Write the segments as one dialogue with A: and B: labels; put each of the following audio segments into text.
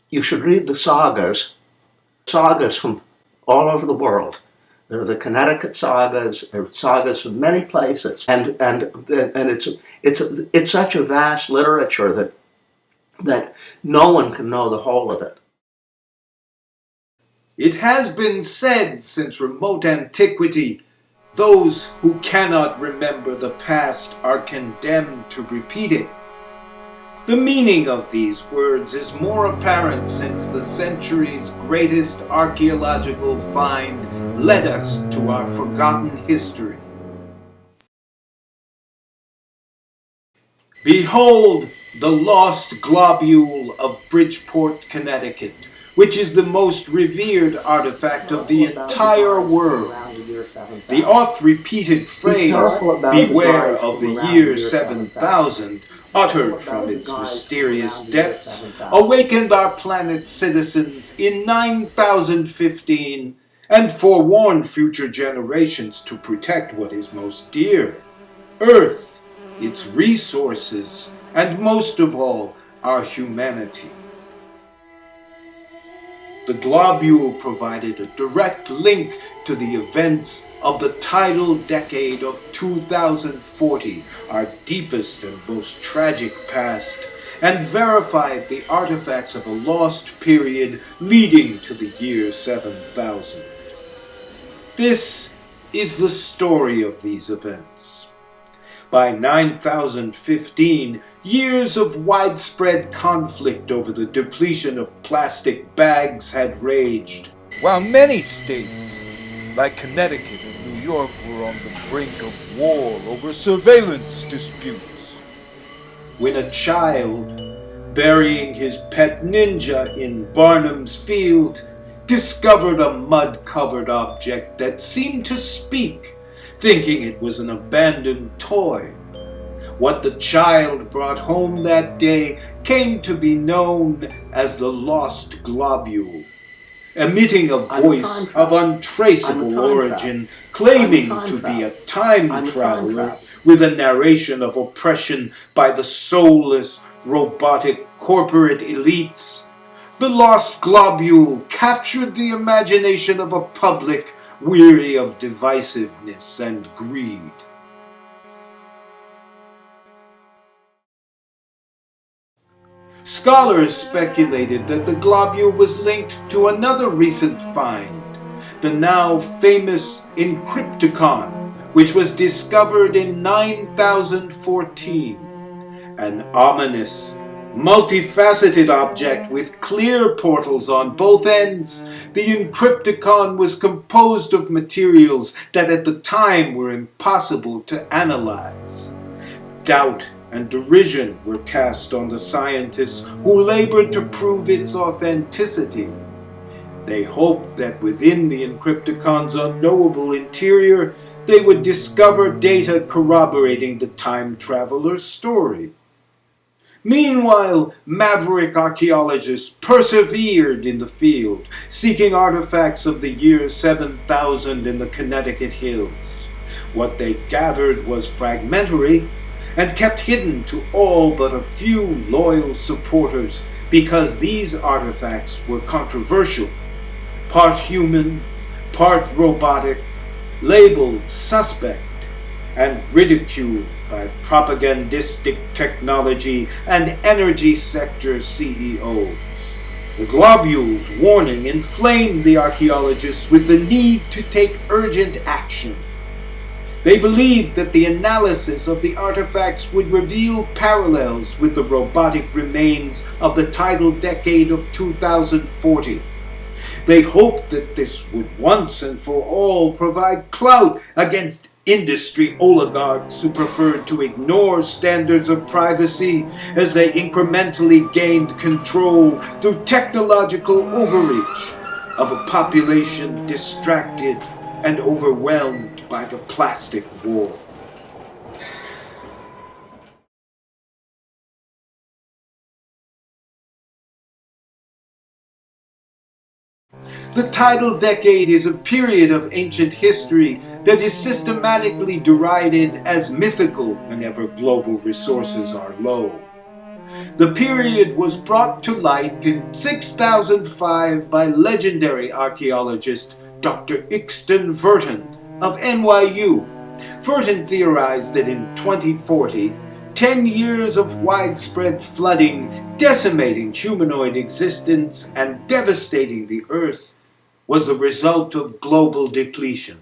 A: you should read the sagas from all over the world. There are the Connecticut sagas, there are sagas from many places, and it's such a vast literature that no one can know the whole of it.
B: It has been said since remote antiquity, those who cannot remember the past are condemned to repeat it. The meaning of these words is more apparent since the century's greatest archaeological find led us to our forgotten history. Behold the lost globule of Bridgeport, Connecticut, which is the most revered artifact of the entire world. The oft-repeated phrase, "Beware of the year 7000," uttered from its mysterious depths, awakened our planet's citizens in 9015 and forewarned future generations to protect what is most dear: Earth, its resources, and most of all, our humanity. The globule provided a direct link to the events of the tidal decade of 2040, our deepest and most tragic past, and verified the artifacts of a lost period leading to the year 7000. This is the story of these events. By 9015, years of widespread conflict over the depletion of plastic bags had raged, while many states, like Connecticut and New York, were on the brink of war over surveillance disputes. When a child, burying his pet ninja in Barnum's Field, discovered a mud-covered object that seemed to speak, thinking it was an abandoned toy. What the child brought home that day came to be known as the lost globule, emitting a voice of untraceable origin, claiming to be a time traveler with a narration of oppression by the soulless, robotic corporate elites. The lost globule captured the imagination of a public weary of divisiveness and greed. Scholars speculated that the globule was linked to another recent find, the now famous Encrypticon, which was discovered in 9014, an ominous, multifaceted object with clear portals on both ends. The Encrypticon was composed of materials that at the time were impossible to analyze. Doubt and derision were cast on the scientists who labored to prove its authenticity. They hoped that within the Encrypticon's unknowable interior, they would discover data corroborating the time traveler's story. Meanwhile, maverick archaeologists persevered in the field, seeking artifacts of the year 7000 in the Connecticut hills. What they gathered was fragmentary and kept hidden to all but a few loyal supporters because these artifacts were controversial, part human, part robotic, labeled suspect, and ridiculed by propagandistic technology and energy sector CEOs. The globule's warning inflamed the archaeologists with the need to take urgent action. They believed that the analysis of the artifacts would reveal parallels with the robotic remains of the tidal decade of 2040. They hoped that this would once and for all provide clout against industry oligarchs who preferred to ignore standards of privacy as they incrementally gained control through technological overreach of a population distracted and overwhelmed by the plastic war. The tidal decade is a period of ancient history that is systematically derided as mythical whenever global resources are low. The period was brought to light in 6005 by legendary archaeologist Dr. Ixton Verton of NYU. Verton theorized that in 2040, 10 years of widespread flooding, decimating humanoid existence and devastating the Earth, was the result of global depletion.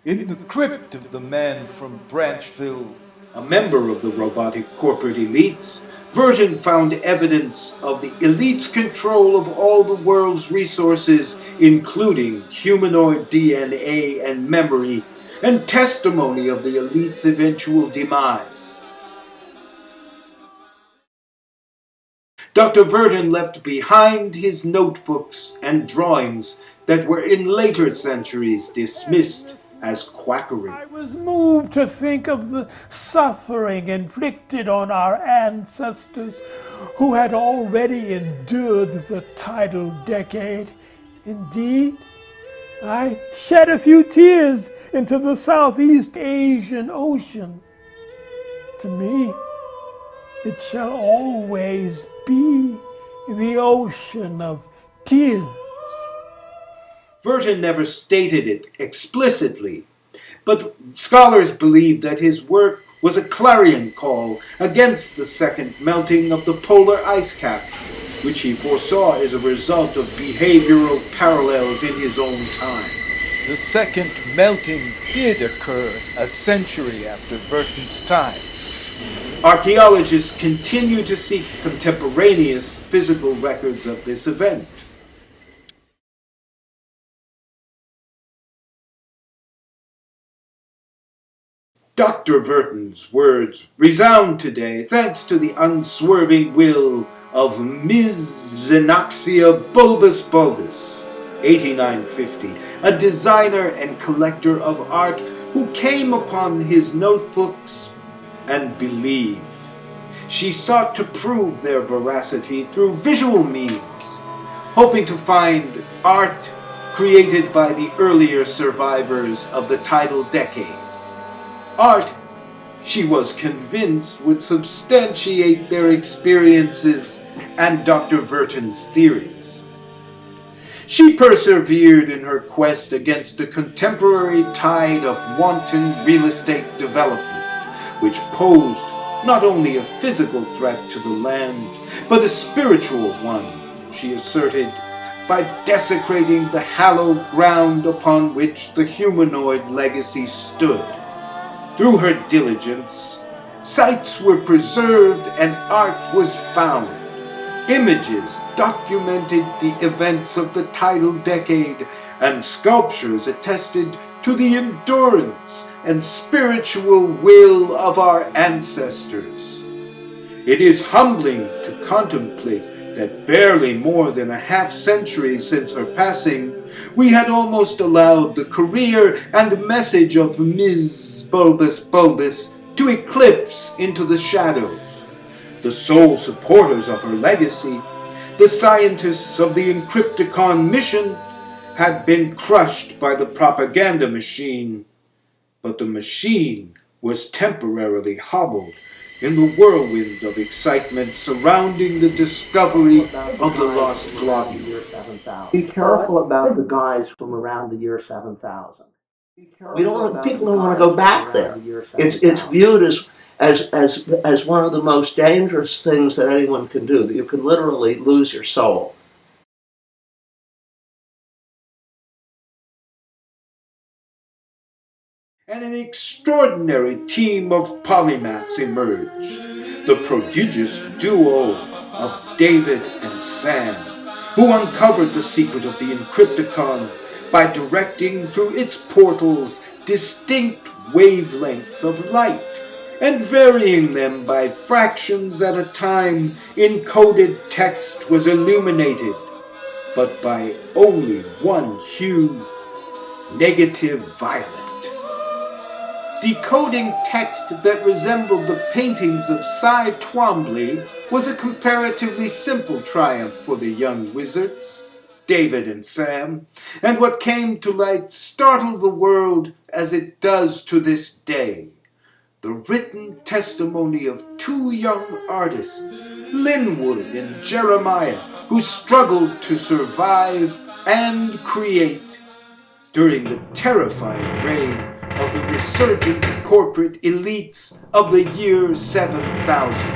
C: In the crypt of the man from Branchville,
B: a member of the robotic corporate elites, Verton found evidence of the elite's control of all the world's resources, including humanoid DNA and memory, and testimony of the elite's eventual demise. Dr. Verton left behind his notebooks and drawings that were in later centuries dismissed as quackery.
D: I was moved to think of the suffering inflicted on our ancestors who had already endured the tidal decade. Indeed, I shed a few tears into the Southeast Asian Ocean. To me, it shall always be the ocean of tears.
B: Verton never stated it explicitly, but scholars believe that his work was a clarion call against the second melting of the polar ice cap, which he foresaw as a result of behavioral parallels in his own time.
C: the second melting did occur a century after Verton's time.
B: Archaeologists continue to seek contemporaneous physical records of this event. Dr. Verton's words resound today thanks to the unswerving will of Ms. Xenoxia Bulbus Bulbus, 8950, a designer and collector of art who came upon his notebooks and believed. She sought to prove their veracity through visual means, hoping to find art created by the earlier survivors of the tidal decade. Art, she was convinced, would substantiate their experiences and Dr. Verton's theories. She persevered in her quest against a contemporary tide of wanton real estate development, which posed not only a physical threat to the land, but a spiritual one, she asserted, by desecrating the hallowed ground upon which the humanoid legacy stood. Through her diligence, sites were preserved and art was found. Images documented the events of the tidal decade, and sculptures attested to the endurance and spiritual will of our ancestors. It is humbling to contemplate that barely more than a half-century since her passing, we had almost allowed the career and message of Ms. Bulbus Bulbus to eclipse into the shadows. The sole supporters of her legacy, the scientists of the Encrypticon mission, had been crushed by the propaganda machine, but the machine was temporarily hobbled in the whirlwind of excitement surrounding the discovery of the lost globule.
A: Be careful about the guys from around the year 7000. People don't want to go back there. It's viewed as one of the most dangerous things that anyone can do, that you can literally lose your soul.
B: And an extraordinary team of polymaths emerged, the prodigious duo of David and Sam, who uncovered the secret of the Encrypticon by directing through its portals distinct wavelengths of light and varying them by fractions at a time. Encoded text was illuminated, but by only one hue, negative violet. Decoding text that resembled the paintings of Cy Twombly was a comparatively simple triumph for the young wizards, David and Sam, and what came to light startled the world as it does to this day. the written testimony of two young artists, Linwood and Jeremiah, who struggled to survive and create during the terrifying reign of the resurgent corporate elites of the year 7000.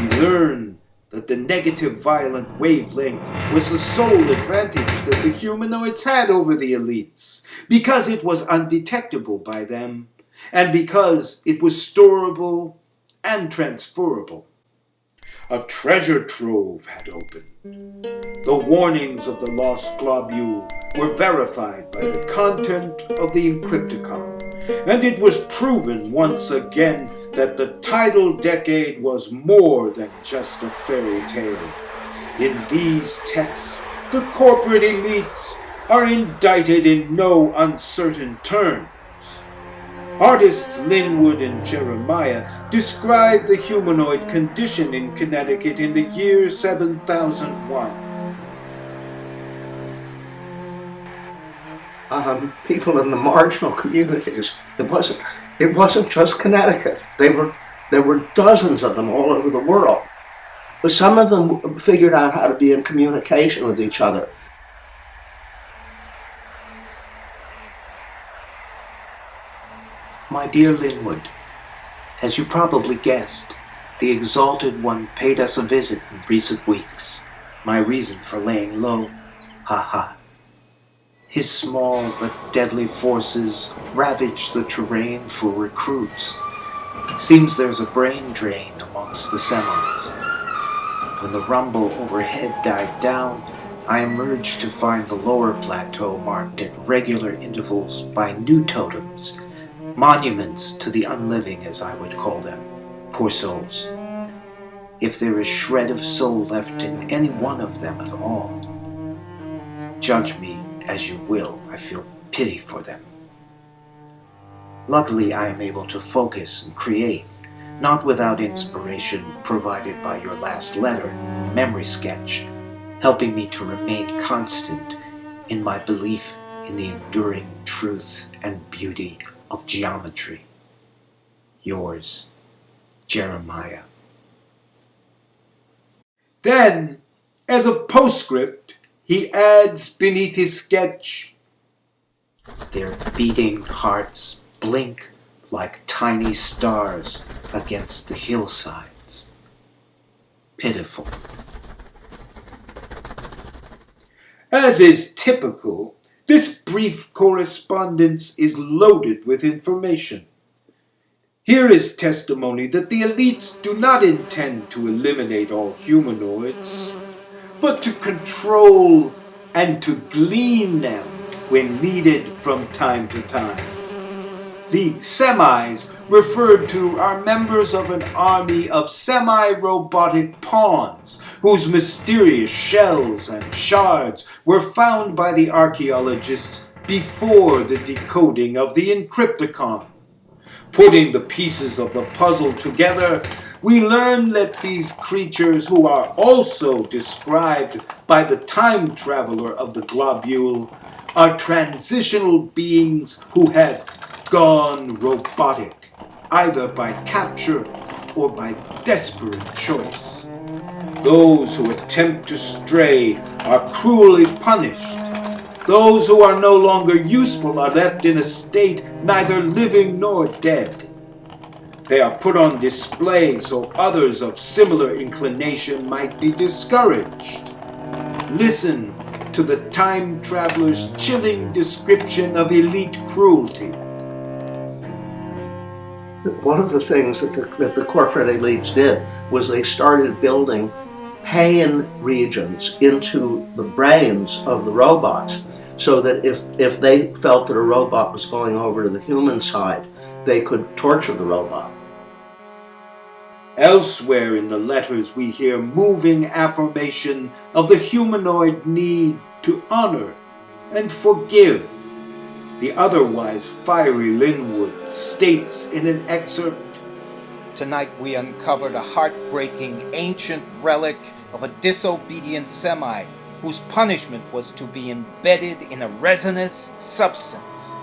B: We learn that the negative violent wavelength was the sole advantage that the humanoids had over the elites, because it was undetectable by them, and because it was storable and transferable. A treasure trove had opened. The warnings of the lost globule were verified by the content of the Encrypticon, and it was proven once again that the tidal decade was more than just a fairy tale. In these texts, the corporate elites are indicted in no uncertain terms. Artists Linwood and Jeremiah describe the humanoid condition in Connecticut in the year 7001.
A: People in the marginal communities. It wasn't just Connecticut. There were dozens of them all over the world. But some of them figured out how to be in communication with each other.
E: My dear Linwood, as you probably guessed, the Exalted One paid us a visit in recent weeks. My reason for laying low, ha. His small but deadly forces ravage the terrain for recruits. Seems there's a brain drain amongst the semis. When the rumble overhead died down, I emerged to find the lower plateau marked at regular intervals by new totems, monuments to the unliving, as I would call them, poor souls. If there is shred of soul left in any one of them at all, judge me as you will, I feel pity for them. Luckily, I am able to focus and create, not without inspiration provided by your last letter, memory sketch, helping me to remain constant in my belief in the enduring truth and beauty of geometry. Yours, Jeremiah.
B: Then, as a postscript, he adds beneath his sketch,
E: Their beating hearts blink like tiny stars against the hillsides. Pitiful.
B: As is typical, this brief correspondence is loaded with information. Here is testimony that the elites do not intend to eliminate all humanoids, but to control and to glean them when needed from time to time. The semis referred to are members of an army of semi-robotic pawns whose mysterious shells and shards were found by the archaeologists before the decoding of the Encrypticon. Putting the pieces of the puzzle together, we learn that these creatures, who are also described by the time traveler of the globule, are transitional beings who have gone robotic, either by capture or by desperate choice. Those who attempt to stray are cruelly punished. Those who are no longer useful are left in a state neither living nor dead. They are put on display so others of similar inclination might be discouraged. Listen to the time traveler's chilling description of elite cruelty.
A: One of the things that the corporate elites did was they started building pain regions into the brains of the robots, so that if they felt that a robot was going over to the human side, they could torture the robot.
B: Elsewhere in the letters we hear moving affirmation of the humanoid need to honor and forgive. The otherwise fiery Linwood states in an excerpt,
C: Tonight we uncovered a heartbreaking ancient relic of a disobedient semi whose punishment was to be embedded in a resinous substance.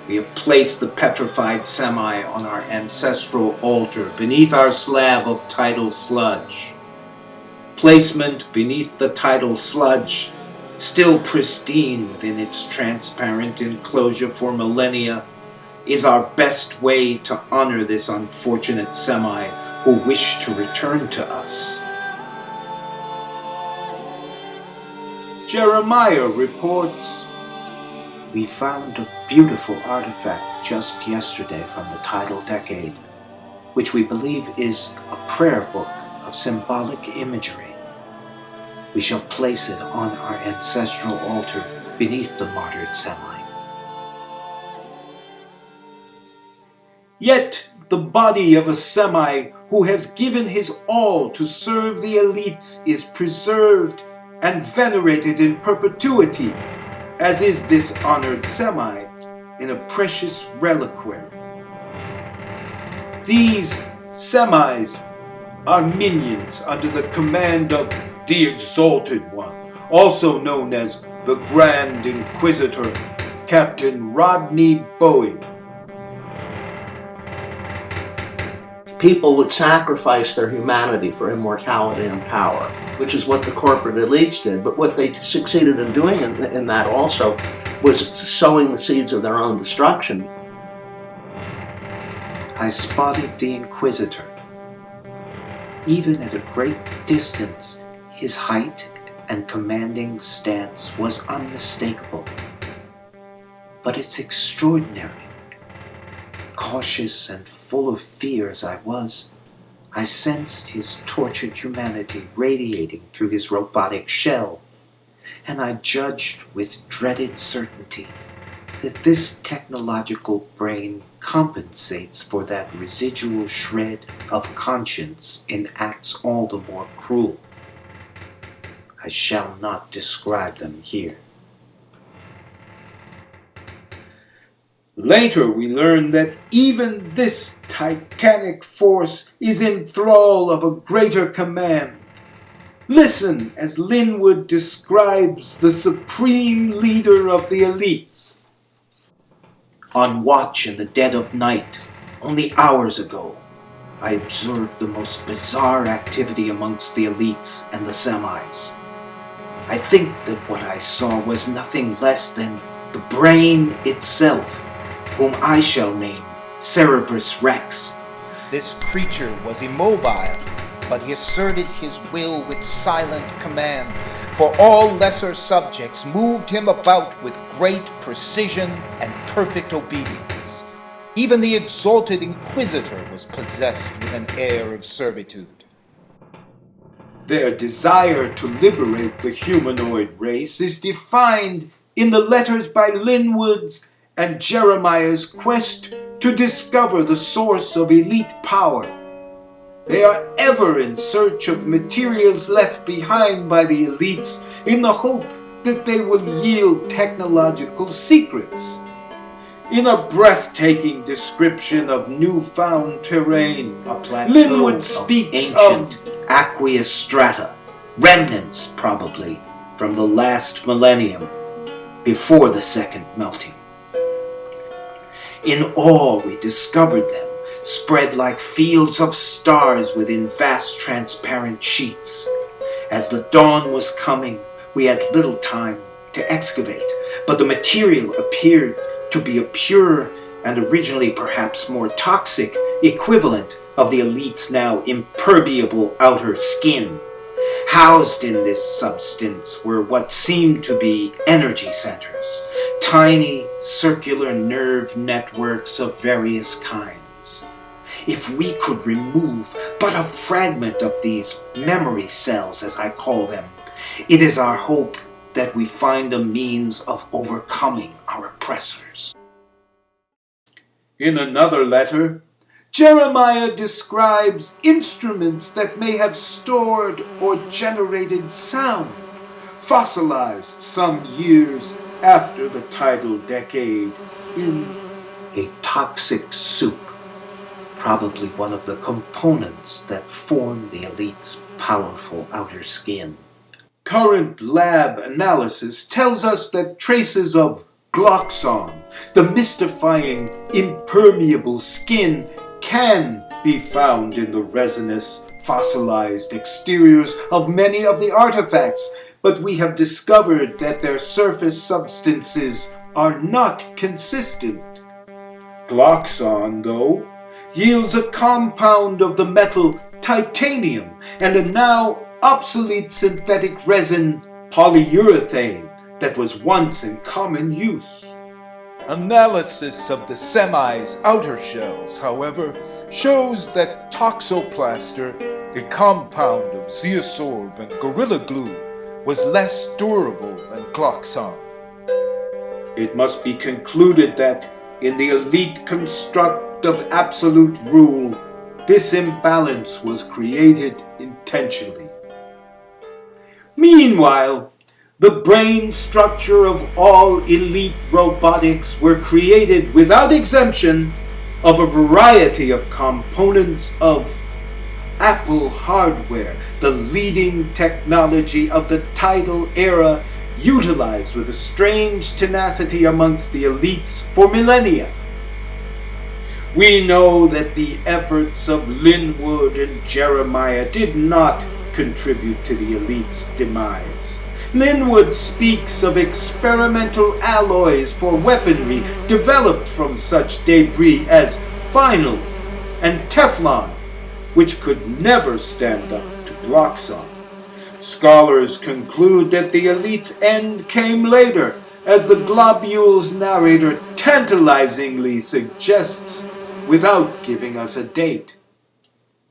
B: We have placed the petrified semi on our ancestral altar beneath our slab of tidal sludge. Placement beneath the tidal sludge, still pristine within its transparent enclosure for millennia, is our best way to honor this unfortunate semi who wish to return to us. Jeremiah reports,
E: We found a beautiful artifact just yesterday from the tidal decade, which we believe is a prayer book of symbolic imagery. We shall place it on our ancestral altar beneath the martyred semi.
B: yet the body of a semi who has given his all to serve the elites is preserved and venerated in perpetuity, as is this honored semi, in a precious reliquary. These semis are minions under the command of the Exalted One, also known as the Grand Inquisitor, Captain Rodney Bowie.
A: People would sacrifice their humanity for immortality and power, which is what the corporate elites did. But what they succeeded in doing in that also was sowing the seeds of their own destruction.
E: I spotted the Inquisitor. Even at a great distance, his height and commanding stance was unmistakable. But it's extraordinary. Cautious and full of fear as I was, I sensed his tortured humanity radiating through his robotic shell, and I judged with dreaded certainty that this technological brain compensates for that residual shred of conscience in acts all the more cruel. I shall not describe them here.
B: Later we learn that even this titanic force is in thrall of a greater command. Listen as Linwood describes the supreme leader of the elites.
E: On watch in the dead of night, only hours ago, I observed the most bizarre activity amongst the elites and the semis. I think that what I saw was nothing less than the brain itself, whom I shall name Cerebrus Rex.
C: This creature was immobile, but he asserted his will with silent command, for all lesser subjects moved him about with great precision and perfect obedience. Even the exalted Inquisitor was possessed with an air of servitude.
B: Their desire to liberate the humanoid race is defined in the letters by Linwood's and Jeremiah's quest to discover the source of elite power. They are ever in search of materials left behind by the elites in the hope that they will yield technological secrets. In a breathtaking description of newfound terrain,
E: A plateau
B: Linwood
E: of
B: speaks
E: ancient
B: of
E: aqueous strata, remnants probably from the last millennium, before the second melting. In awe we discovered them, spread like fields of stars within vast transparent sheets. As the dawn was coming, we had little time to excavate, but the material appeared to be a pure and originally perhaps more toxic equivalent of the elite's now impermeable outer skin. Housed in this substance were what seemed to be energy centers, tiny circular nerve networks of various kinds. If we could remove but a fragment of these memory cells, as I call them, it is our hope that we find a means of overcoming our oppressors.
B: In another letter, Jeremiah describes instruments that may have stored or generated sound, fossilized some years after the tidal decade in
E: A toxic soup, probably one of the components that form the elite's powerful outer skin.
B: current lab analysis tells us that traces of Gloxon, the mystifying, impermeable skin, can be found in the resinous, fossilized exteriors of many of the artifacts, but we have discovered that their surface substances are not consistent. Gloxon, though, yields a compound of the metal titanium and a now obsolete synthetic resin polyurethane that was once in common use.
C: Analysis of the semi's outer shells, however, shows that toxoplaster, a compound of zeosorb and gorilla glue, was less durable than Gloxon.
B: It must be concluded that, in the elite construct of absolute rule, this imbalance was created intentionally. Meanwhile, the brain structure of all elite robotics were created without exemption of a variety of components of Apple hardware, the leading technology of the tidal era, utilized with a strange tenacity amongst the elites for millennia. We know that the efforts of Linwood and Jeremiah did not contribute to the elite's demise. Linwood speaks of experimental alloys for weaponry developed from such debris as vinyl and Teflon, which could never stand up to Gloxon. Scholars conclude that the elite's end came later, as the globule's narrator tantalizingly suggests without giving us a date.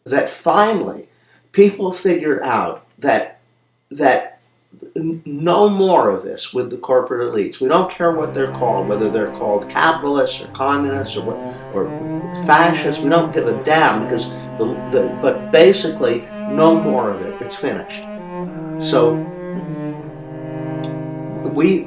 A: That finally people figured out that no more of this with the corporate elites. We don't care what they're called, whether they're called capitalists or communists or fascists. We don't give a damn, because but basically no more of it. It's finished. So we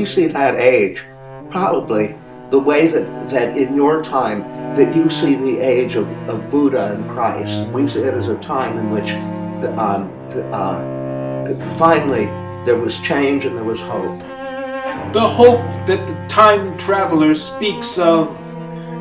A: see that age probably the way that in your time that you see the age of Buddha and Christ. We see it as a time in which finally there was change and there was hope.
B: The hope that the time traveler speaks of,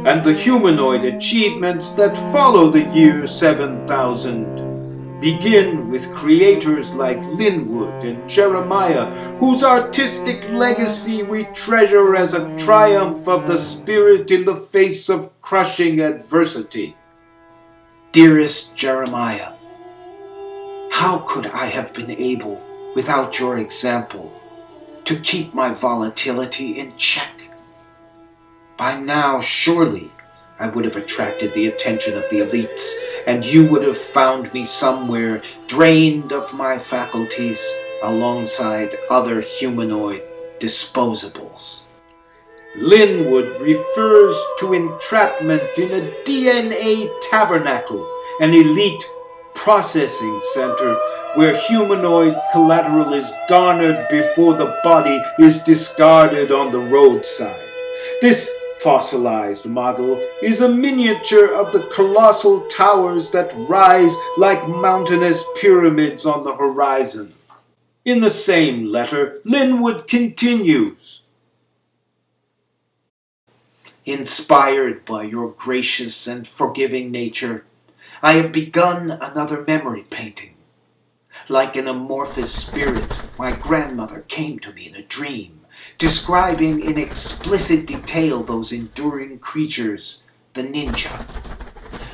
B: and the humanoid achievements that follow the year 7000, begin with creators like Linwood and Jeremiah, whose artistic legacy we treasure as a triumph of the spirit in the face of crushing adversity.
E: Dearest Jeremiah, how could I have been able, without your example, to keep my volatility in check? By now, surely, I would have attracted the attention of the elites, and you would have found me somewhere drained of my faculties alongside other humanoid disposables.
B: Linwood refers to entrapment in a DNA tabernacle, an elite processing center where humanoid collateral is garnered before the body is discarded on the roadside. This fossilized model is a miniature of the colossal towers that rise like mountainous pyramids on the horizon. In the same letter, Linwood continues,
E: Inspired by your gracious and forgiving nature, I have begun another memory painting. Like an amorphous spirit, my grandmother came to me in a dream, describing in explicit detail those enduring creatures, the ninja.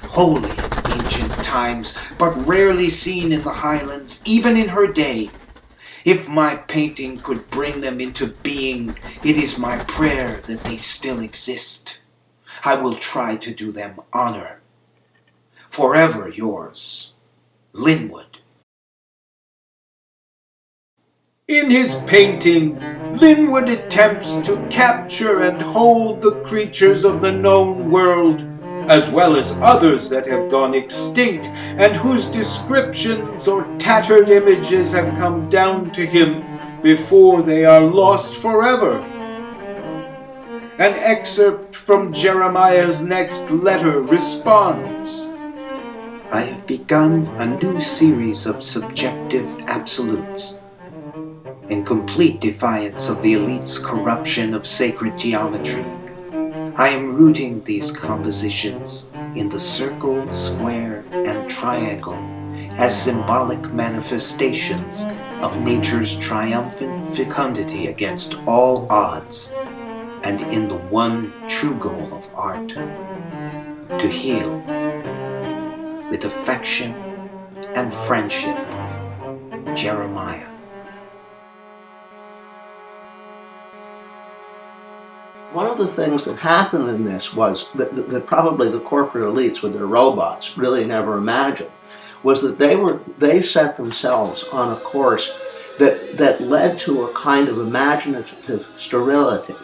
E: Holy in ancient times, but rarely seen in the highlands, even in her day. If my painting could bring them into being, it is my prayer that they still exist. I will try to do them honor. Forever yours, Linwood.
B: in his paintings, Linwood attempts to capture and hold the creatures of the known world, as well as others that have gone extinct and whose descriptions or tattered images have come down to him before they are lost forever. An excerpt from Jeremiah's next letter responds,
E: I have begun a new series of subjective absolutes. in complete defiance of the elite's corruption of sacred geometry. I am rooting these compositions in the circle, square, and triangle as symbolic manifestations of nature's triumphant fecundity against all odds, and in the one true goal of art, to heal with affection and friendship. Jeremiah.
A: One of the things that happened in this was that probably the corporate elites with their robots really never imagined was that they set themselves on a course that led to a kind of imaginative sterility.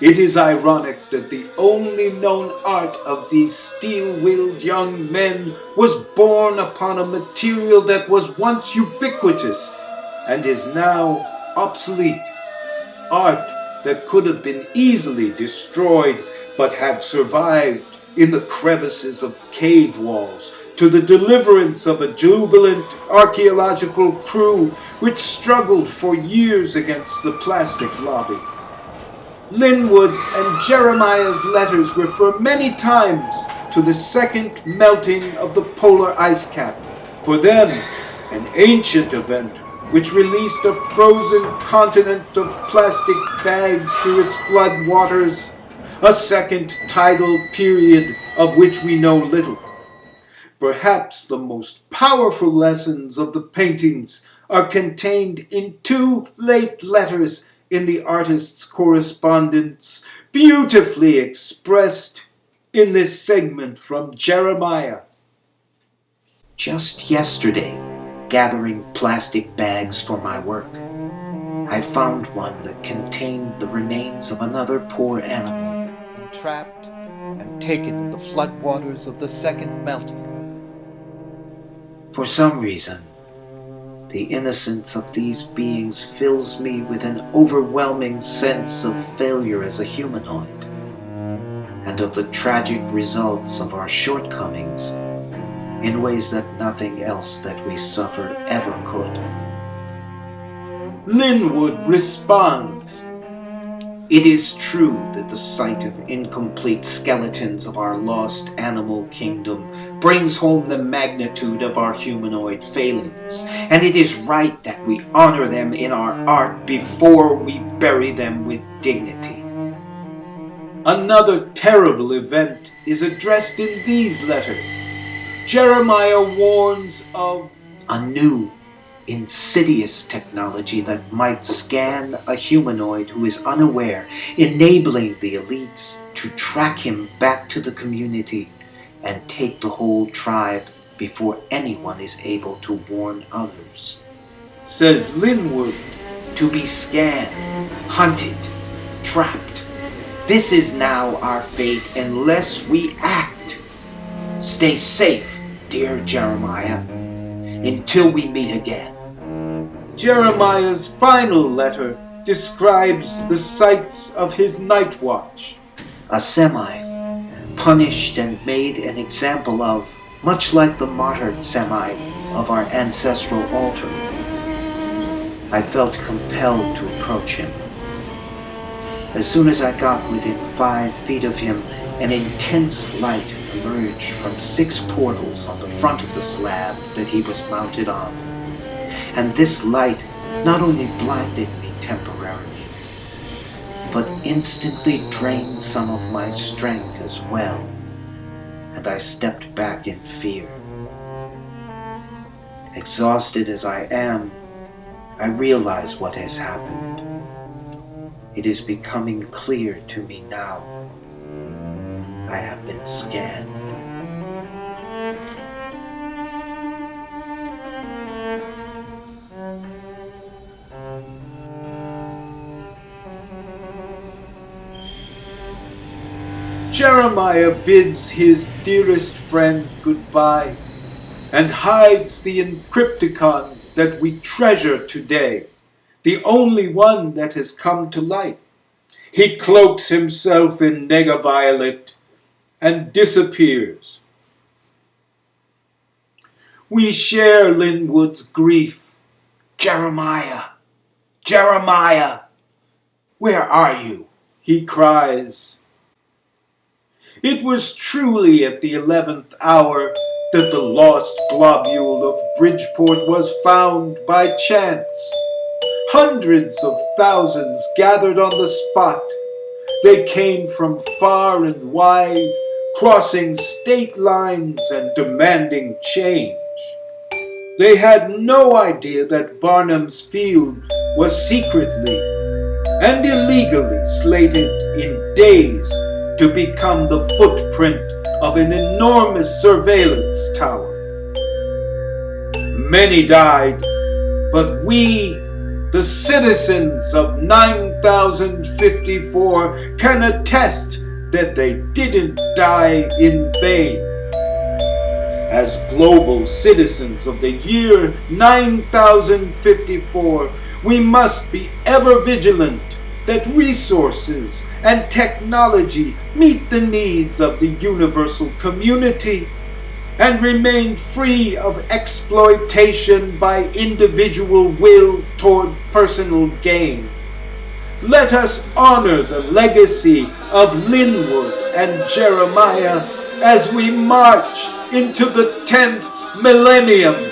B: It is ironic that the only known art of these steel-willed young men was born upon a material that was once ubiquitous and is now obsolete. Art that could have been easily destroyed but had survived in the crevices of cave walls to the deliverance of a jubilant archaeological crew which struggled for years against the plastic lobby. Linwood and Jeremiah's letters refer many times to the second melting of the polar ice cap, for them an ancient event which released a frozen continent of plastic bags through its flood waters, a second tidal period of which we know little. Perhaps the most powerful lessons of the paintings are contained in two late letters in the artist's correspondence, beautifully expressed in this segment from Jeremiah.
E: Just yesterday, gathering plastic bags for my work, I found one that contained the remains of another poor animal.
C: Entrapped and taken in the floodwaters of the second melting.
E: For some reason, the innocence of these beings fills me with an overwhelming sense of failure as a humanoid, and of the tragic results of our shortcomings in ways that nothing else that we suffered ever could.
B: Linwood responds,
E: It is true that the sight of incomplete skeletons of our lost animal kingdom brings home the magnitude of our humanoid failings, and it is right that we honor them in our art before we bury them with dignity.
B: Another terrible event is addressed in these letters. Jeremiah warns of
E: A new, insidious technology that might scan a humanoid who is unaware, enabling the elites to track him back to the community and take the whole tribe before anyone is able to warn others.
B: says Linwood.
E: To be scanned, hunted, trapped. This is now our fate unless we act. Stay safe, dear Jeremiah, until we meet again.
B: Jeremiah's final letter describes the sights of his night watch.
E: A semi, punished and made an example of, much like the martyred semi of our ancestral altar. I felt compelled to approach him. As soon as I got within 5 feet of him, an intense light emerged from 6 portals on the front of the slab that he was mounted on. And this light not only blinded me temporarily, but instantly drained some of my strength as well, and I stepped back in fear. Exhausted as I am, I realize what has happened. It is becoming clear to me now. I have been scanned.
B: Jeremiah bids his dearest friend goodbye and hides the Encrypticon that we treasure today, the only one that has come to light. He cloaks himself in Nega-Violet and disappears. We share Linwood's grief. Jeremiah! Jeremiah! Where are you? He cries. It was truly at the 11th hour that the lost globule of Bridgeport was found by chance. Hundreds of thousands gathered on the spot. They came from far and wide, crossing state lines and demanding change. They had no idea that Barnum's Field was secretly and illegally slated in days to become the footprint of an enormous surveillance tower. Many died, but we, the citizens of 9054, can attest that they didn't die in vain. As global citizens of the year 9054, we must be ever vigilant that resources and technology meet the needs of the universal community and remain free of exploitation by individual will toward personal gain. Let us honor the legacy of Linwood and Jeremiah as we march into the 10th millennium.